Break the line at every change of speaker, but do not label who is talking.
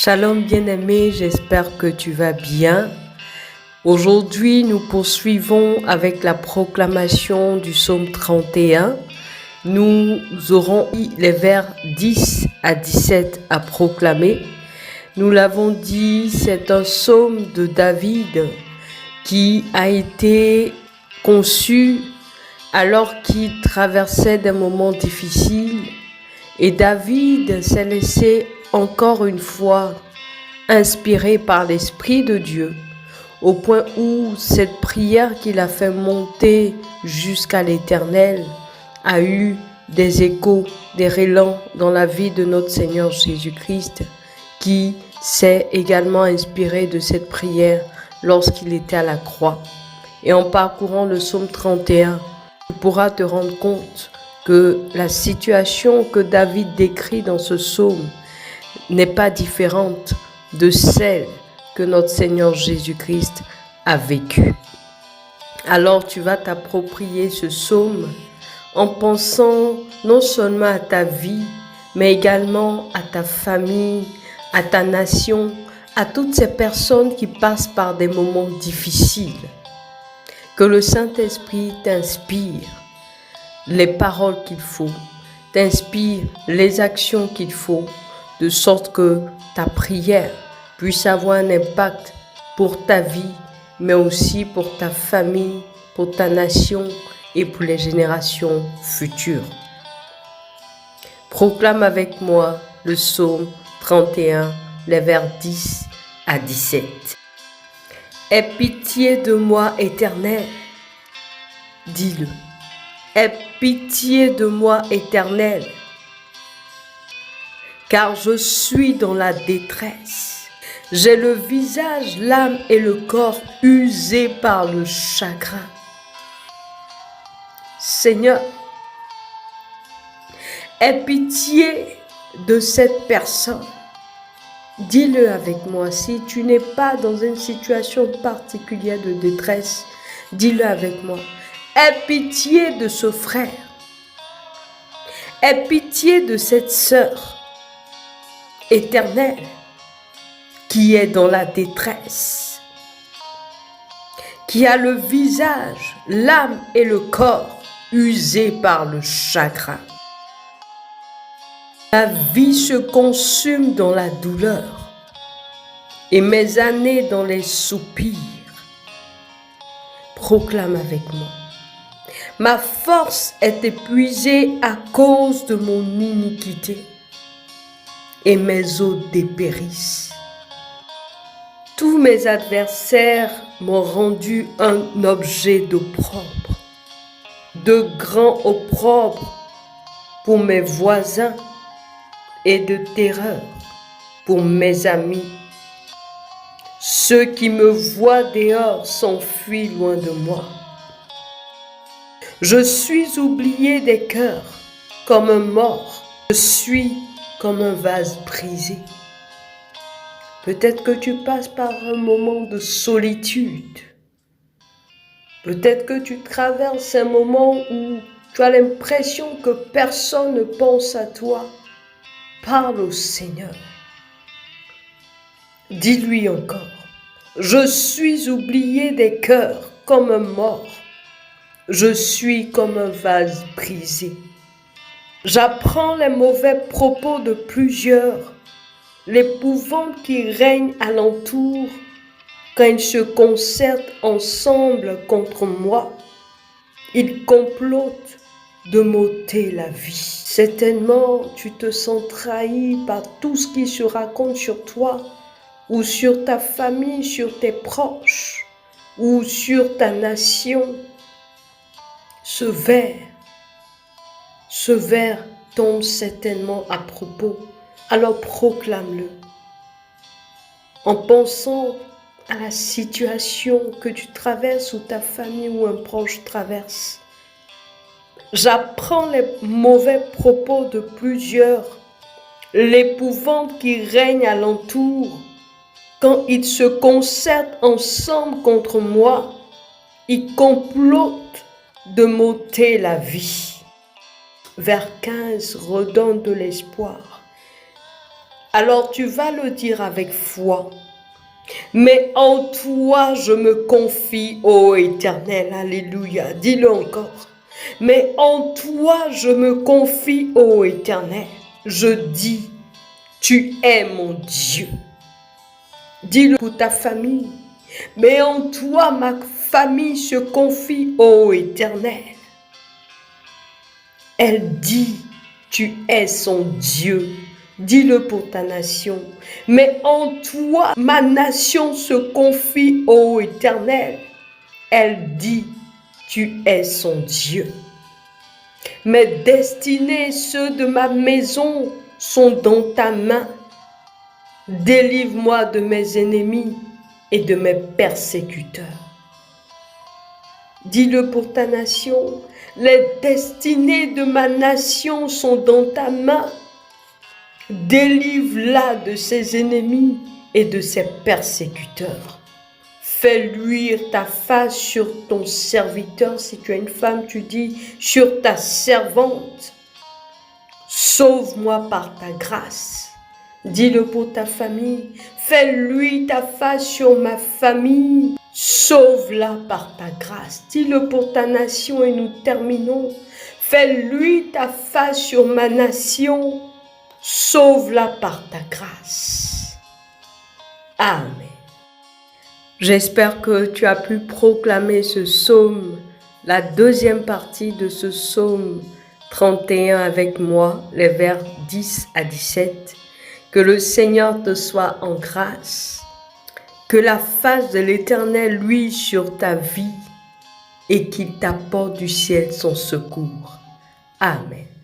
Shalom bien-aimé, j'espère que tu vas bien. Aujourd'hui, nous poursuivons avec la proclamation du psaume 31. Nous aurons les vers 10 à 17 à proclamer. Nous l'avons dit, c'est un psaume de David qui a été conçu alors qu'il traversait des moments difficiles. Et David s'est laissé encore une fois inspiré par l'Esprit de Dieu, au point où cette prière qu'il a fait monter jusqu'à l'Éternel a eu des échos, des relents dans la vie de notre Seigneur Jésus-Christ, qui s'est également inspiré de cette prière lorsqu'il était à la croix. Et en parcourant le psaume 31, tu pourras te rendre compte que la situation que David décrit dans ce psaume n'est pas différente de celle que notre Seigneur Jésus-Christ a vécue. Alors tu vas t'approprier ce psaume en pensant non seulement à ta vie, mais également à ta famille, à ta nation, à toutes ces personnes qui passent par des moments difficiles. Que le Saint-Esprit t'inspire les paroles qu'il faut, t'inspire les actions qu'il faut, de sorte que ta prière puisse avoir un impact pour ta vie, mais aussi pour ta famille, pour ta nation et pour les générations futures. Proclame avec moi le psaume 31, les vers 10 à 17. Aie pitié de moi, Éternel, dis-le. Aie pitié de moi, Éternel, car je suis dans la détresse. J'ai le visage, l'âme et le corps usés par le chagrin. Seigneur, aie pitié de cette personne. Dis-le avec moi. Si tu n'es pas dans une situation particulière de détresse, dis-le avec moi. Aie pitié de ce frère. Aie pitié de cette sœur, Éternel, qui est dans la détresse, qui a le visage, l'âme et le corps usés par le chagrin. Ma vie se consume dans la douleur et mes années dans les soupirs. Proclame avec moi. Ma force est épuisée à cause de mon iniquité et mes os dépérissent. Tous mes adversaires m'ont rendu un objet d'opprobre, de grand opprobre pour mes voisins et de terreur pour mes amis. Ceux qui me voient dehors s'enfuient loin de moi. Je suis oublié des cœurs comme un mort. Je suis comme un vase brisé. Peut-être que tu passes par un moment de solitude. Peut-être que tu traverses un moment où tu as l'impression que personne ne pense à toi. Parle au Seigneur. Dis-lui encore. Je suis oublié des cœurs comme un mort. Je suis comme un vase brisé. J'apprends les mauvais propos de plusieurs, l'épouvante qui règne alentour quand ils se concertent ensemble contre moi. Ils complotent de m'ôter la vie. Certainement, tu te sens trahi par tout ce qui se raconte sur toi, ou sur ta famille, sur tes proches, ou sur ta nation. Ce vers tombe certainement à propos, alors proclame-le. En pensant à la situation que tu traverses ou ta famille ou un proche traverse. J'apprends les mauvais propos de plusieurs, l'épouvante qui règne alentour. Quand ils se concertent ensemble contre moi, ils complotent de m'ôter la vie. Vers 15 redonne de l'espoir. Alors tu vas le dire avec foi. Mais en toi je me confie, ô Éternel, alléluia, dis-le encore. Mais en toi je me confie, ô Éternel, je dis, tu es mon Dieu. Dis-le pour ta famille. Mais en toi ma famille se confie, ô Éternel. Elle dit, tu es son Dieu. Dis-le pour ta nation. Mais en toi, ma nation se confie, ô Éternel. Elle dit, tu es son Dieu. Mes destinées, ceux de ma maison, sont dans ta main. Délivre-moi de mes ennemis et de mes persécuteurs. Dis-le pour ta nation. Les destinées de ma nation sont dans ta main. Délivre-la de ses ennemis et de ses persécuteurs. Fais luire ta face sur ton serviteur. Si tu es une femme, tu dis sur ta servante. Sauve-moi par ta grâce. Dis-le pour ta famille. Fais luire ta face sur ma famille. Sauve-la par ta grâce. Dis-le pour ta nation et nous terminons. Fais luire ta face sur ma nation. Sauve-la par ta grâce. Amen. J'espère que tu as pu proclamer ce psaume, la deuxième partie de ce psaume 31 avec moi, les vers 10 à 17. Que le Seigneur te soit en grâce. Que la face de l'Éternel luise sur ta vie et qu'il t'apporte du ciel son secours. Amen.